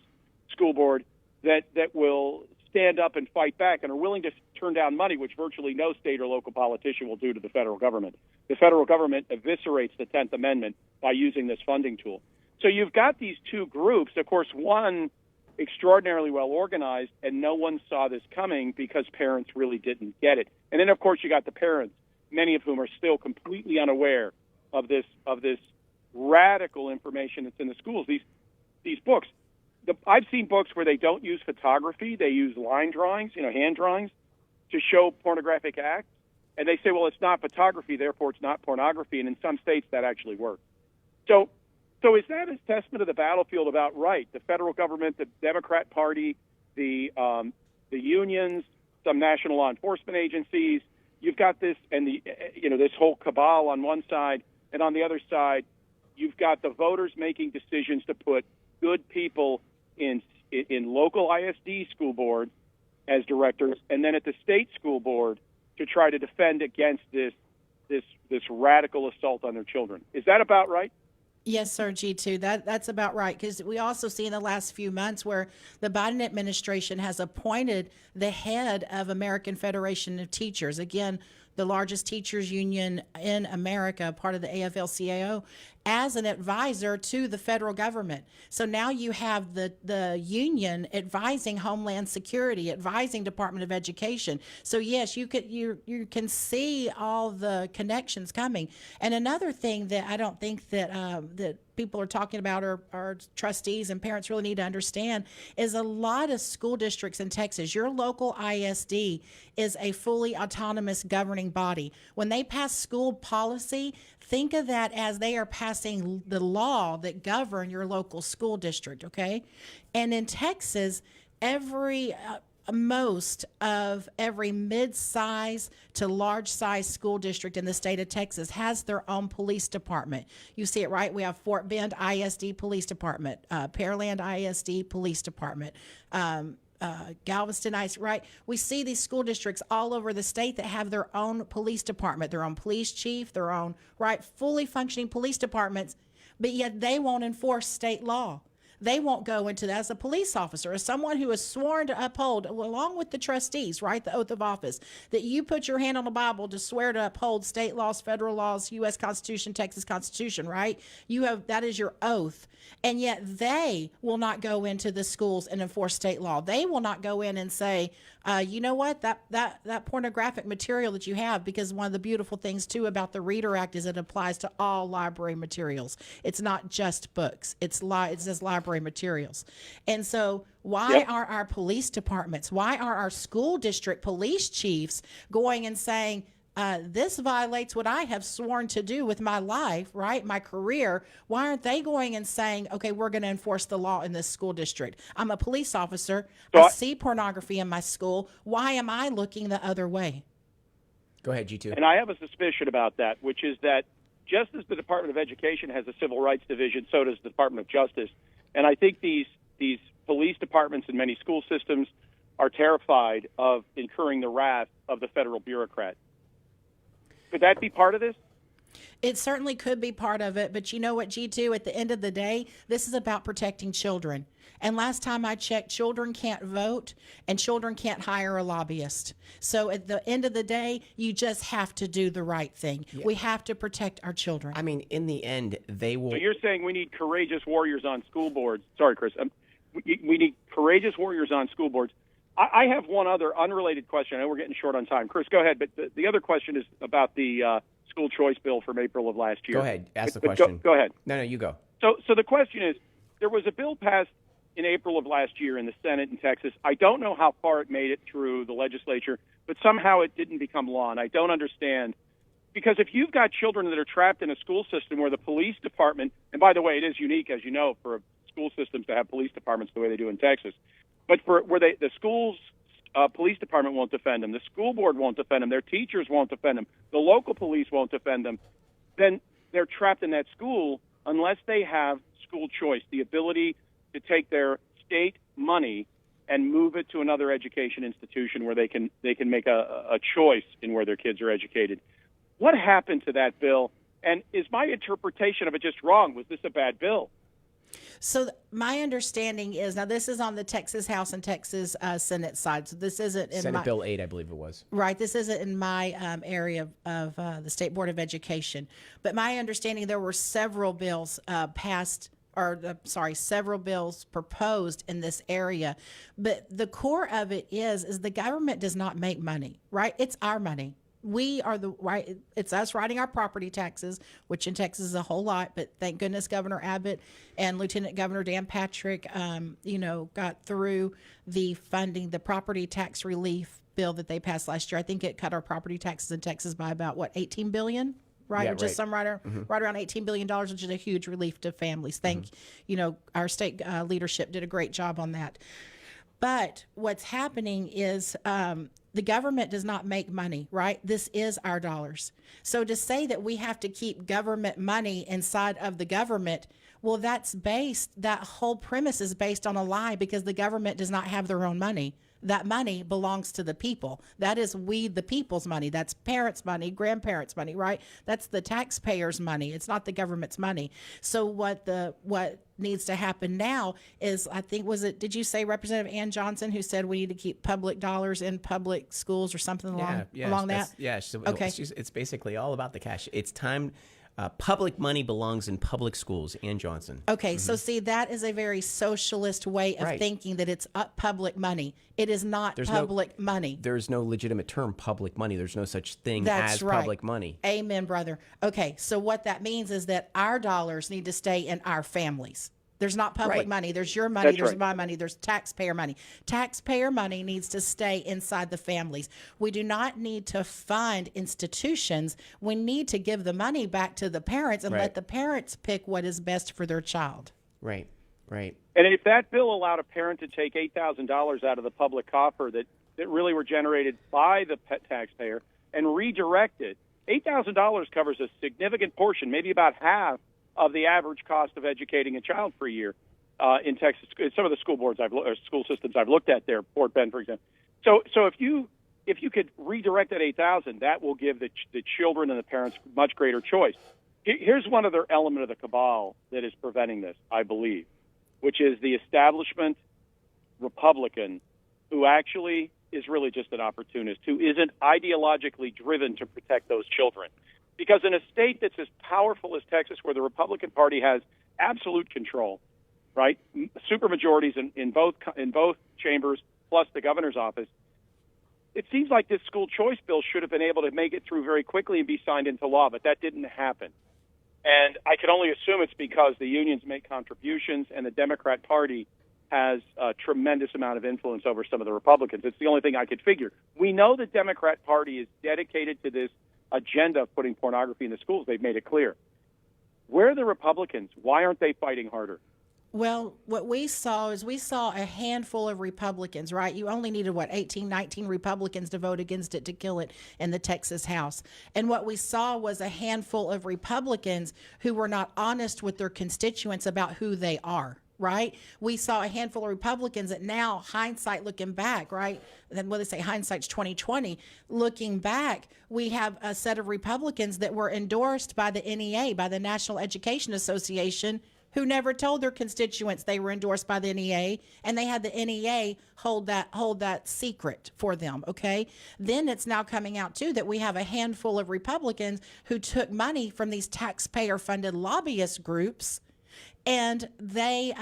school board that will stand up and fight back and are willing to turn down money, which virtually no state or local politician will do to the federal government. The federal government eviscerates the 10th Amendment by using this funding tool. So you've got these two groups. Of course, one extraordinarily well organized, and no one saw this coming because parents really didn't get it. And then, of course, you got the parents, many of whom are still completely unaware of this radical information that's in the schools. These books. I've seen books where they don't use photography; they use line drawings, hand drawings, to show pornographic acts. And they say, well, it's not photography, therefore it's not pornography. And in some states, that actually works. So is that a testament of the battlefield about right? The federal government, the Democrat Party, the unions, some national law enforcement agencies. You've got this, and this whole cabal on one side, and on the other side, you've got the voters making decisions to put good people in local ISD school boards as directors, and then at the state school board to try to defend against this radical assault on their children. Is that about right?
Yes, sir, G2. That's about right, because we also see in the last few months where the Biden administration has appointed the head of American Federation of Teachers, again, the largest teachers union in America, part of the AFL-CIO, as an advisor to the federal government. So now you have the union advising Homeland Security, advising Department of Education. So yes, you can see all the connections coming. And another thing that I don't think that people are talking about, or trustees and parents really need to understand, is a lot of school districts in Texas, your local ISD is a fully autonomous governing body. When they pass school policy, think of that as they are passing the law that govern your local school district, okay? And in Texas, most of every mid-size to large-size school district in the state of Texas has their own police department. You see it, right? We have Fort Bend ISD Police Department, Pearland ISD Police Department, Galveston ISD, right? We see these school districts all over the state that have their own police department, their own police chief, their own, right, fully functioning police departments, but yet they won't enforce state law. They won't go into that as a police officer, as someone who is sworn to uphold, along with the trustees, right, the oath of office, that you put your hand on the Bible to swear to uphold state laws, federal laws, U.S. Constitution, Texas Constitution, right? That is your oath. And yet they will not go into the schools and enforce state law. They will not go in and say, you know what, that pornographic material that you have, because one of the beautiful things too about the Reader Act is it applies to all library materials. It's not just books. It says library materials. And so why are our police departments, why are our school district police chiefs going and saying, this violates what I have sworn to do with my life, right? My career. Why aren't they going and saying, okay, we're going to enforce the law in this school district? I'm a police officer. I see pornography in my school. Why am I looking the other way?
Go ahead, G2.
And I have a suspicion about that, which is that just as the Department of Education has a civil rights division, so does the Department of Justice. And I think these police departments in many school systems are terrified of incurring the wrath of the federal bureaucrat. Could that be part of this?
It certainly could be part of it, but you know what, G2, at the end of the day, this is about protecting children. And last time I checked, children can't vote and children can't hire a lobbyist. So at the end of the day, you just have to do the right thing. Yeah. We have to protect our children.
I mean, in the end, they will...
So you're saying we need courageous warriors on school boards. Sorry, Chris. We need courageous warriors on school boards. I have one other unrelated question. I know we're getting short on time. Chris, go ahead. But the other question is about the school choice bill from April of last year.
Go ahead. Ask the question.
Go ahead.
No, you go.
So the question is, there was a bill passed in April of last year in the Senate in Texas. I don't know how far it made it through the legislature, but somehow it didn't become law, and I don't understand. Because if you've got children that are trapped in a school system where the police department, and by the way, it is unique, as you know, for school systems to have police departments the way they do in Texas, but where the school's police department won't defend them, the school board won't defend them, their teachers won't defend them, the local police won't defend them, then they're trapped in that school unless they have school choice, the ability to take their state money and move it to another education institution where they can make a choice in where their kids are educated. What happened to that bill? And is my interpretation of it just wrong? Was this a bad bill?
So my understanding is, now this is on the Texas House and Texas Senate side. So this isn't in
Senate
my
Bill 8, I believe it was.
right. This isn't in my area of the State Board of Education. But my understanding, there were several bills several bills proposed in this area. But the core of it is the government does not make money, right? It's our money. We are it's us writing our property taxes, which in Texas is a whole lot, but thank goodness Governor Abbott and Lieutenant Governor Dan Patrick, got through the funding, the property tax relief bill that they passed last year. I think it cut our property taxes in Texas by about, $18 billion? Right,
Yeah,
or just
right.
some right around $18 billion, which is a huge relief to families. Our state leadership did a great job on that. But what's happening is the government does not make money, right? This is our dollars. So to say that we have to keep government money inside of the government, well, that whole premise is based on a lie, because the government does not have their own money. That money belongs to the people. That is we, the people's money. That's parents' money, grandparents' money, right? That's the taxpayers' money. It's not the government's money. So what needs to happen now is, I think, did you say Representative Ann Johnson, who said we need to keep public dollars in public schools or something along that?
Yeah. So
Okay.
It's basically all about the cash. It's time. Public money belongs in public schools. Ann Johnson.
Okay, so see, that is a very socialist way of
Right.
thinking, that it's public money. It is not public money.
There's no legitimate term, public money. There's no such thing
That's
as
right.
public money.
Amen, brother. Okay, so what that means is that our dollars need to stay in our families. There's not public
Right.
money. There's your money.
That's
There's
right.
my money. There's taxpayer money. Taxpayer money needs to stay inside the families. We do not need to fund institutions. We need to give the money back to the parents and
Right.
let the parents pick what is best for their child.
Right.
And if that bill allowed a parent to take $8,000 out of the public coffer that really were generated by the taxpayer and redirect it, $8,000 covers a significant portion, maybe about half of the average cost of educating a child per year in Texas. Some of the school systems I've looked at there, Fort Bend, for example. So if you could redirect that $8,000, that will give the children and the parents much greater choice. Here's one other element of the cabal that is preventing this, I believe, which is the establishment Republican who actually is really just an opportunist, who isn't ideologically driven to protect those children. Because in a state that's as powerful as Texas, where the Republican Party has absolute control, right, supermajorities in both chambers, plus the governor's office, it seems like this school choice bill should have been able to make it through very quickly and be signed into law, but that didn't happen. And I can only assume it's because the unions make contributions and the Democrat Party has a tremendous amount of influence over some of the Republicans. It's the only thing I could figure. We know the Democrat Party is dedicated to this agenda of putting pornography in the schools. They've made it clear. Where are the Republicans? Why aren't they fighting harder?
Well, what we saw is a handful of Republicans, right? You only needed, 18, 19 Republicans to vote against it to kill it in the Texas House. And what we saw was a handful of Republicans who were not honest with their constituents about who they are. Right? We saw a handful of Republicans that now, hindsight looking back, right? Then what they say, hindsight's 2020. Looking back, we have a set of Republicans that were endorsed by the NEA, by the National Education Association, who never told their constituents they were endorsed by the NEA, and they had the NEA hold that secret for them. Okay. Then it's now coming out too that we have a handful of Republicans who took money from these taxpayer-funded lobbyist groups, and they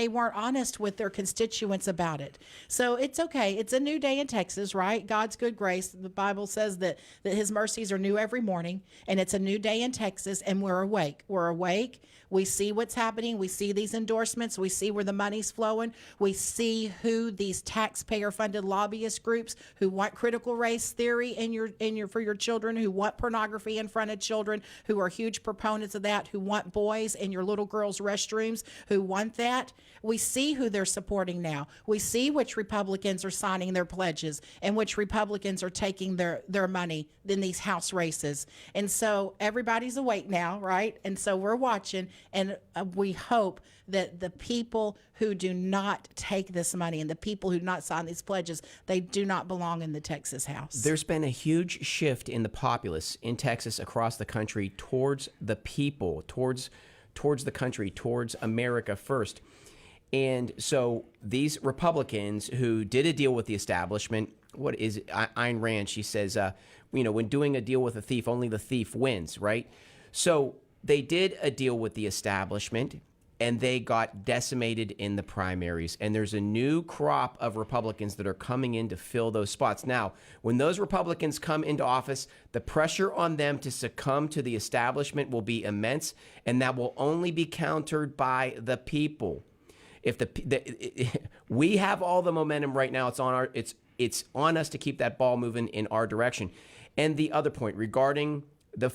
weren't honest with their constituents about it. So it's okay. It's a new day in Texas, right? God's good grace. The Bible says that his mercies are new every morning, and it's a new day in Texas, and we're awake. We're awake. We see what's happening. We see these endorsements. We see where the money's flowing. We see who these taxpayer-funded lobbyist groups who want critical race theory for your children, who want pornography in front of children, who are huge proponents of that, who want boys in your little girls' girls' restrooms who want that. We see who they're supporting now. We see which Republicans are signing their pledges and which Republicans are taking their money in these House races. And so everybody's awake now, right? And so we're watching, and we hope that the people who do not take this money and the people who do not sign these pledges, they do not belong in the Texas House.
There's been a huge shift in the populace in Texas across the country towards the people, towards the country, towards America first. And so these Republicans who did a deal with the establishment, what is it? Ayn Rand, she says, when doing a deal with a thief, only the thief wins, right? So they did a deal with the establishment, and they got decimated in the primaries. And there's a new crop of Republicans that are coming in to fill those spots. Now, when those Republicans come into office, the pressure on them to succumb to the establishment will be immense, and that will only be countered by the people. If we have all the momentum right now, it's on us to keep that ball moving in our direction. And the other point regarding the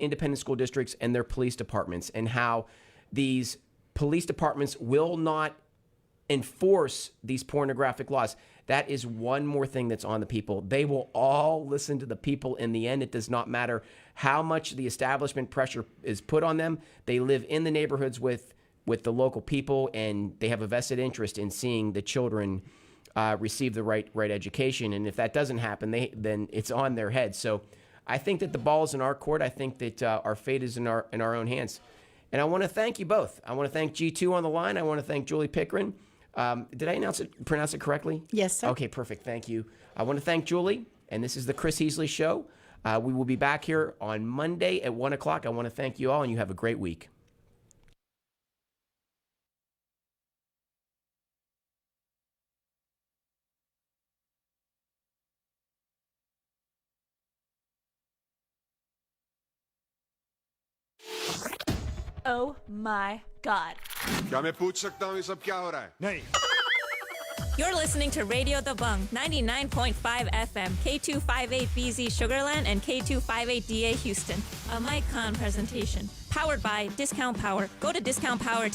independent school districts and their police departments, and how these police departments will not enforce these pornographic laws. That is one more thing that's on the people. They will all listen to the people in the end. It does not matter how much the establishment pressure is put on them. They live in the neighborhoods with the local people, and they have a vested interest in seeing the children receive the right education. And if that doesn't happen, then it's on their heads. So I think that the ball is in our court. I think that our fate is in our own hands. And I want to thank you both. I want to thank G2 on the line. I want to thank Julie Pickren. Did I pronounce it correctly?
Yes, sir.
Okay, perfect. Thank you. I want to thank Julie, and this is the Chris HEasley Show. We will be back here on Monday at 1 o'clock. I want to thank you all, and you have a great week.
Oh my God.
क्या मैं पूछ सकता हूँ ये सब क्या हो रहा है? नहीं.
You're listening to Radio The Bung, 99.5 FM, K258BZ Sugarland and K258DA Houston. A Mike Kahn presentation. Powered by Discount Power. Go to Discount Power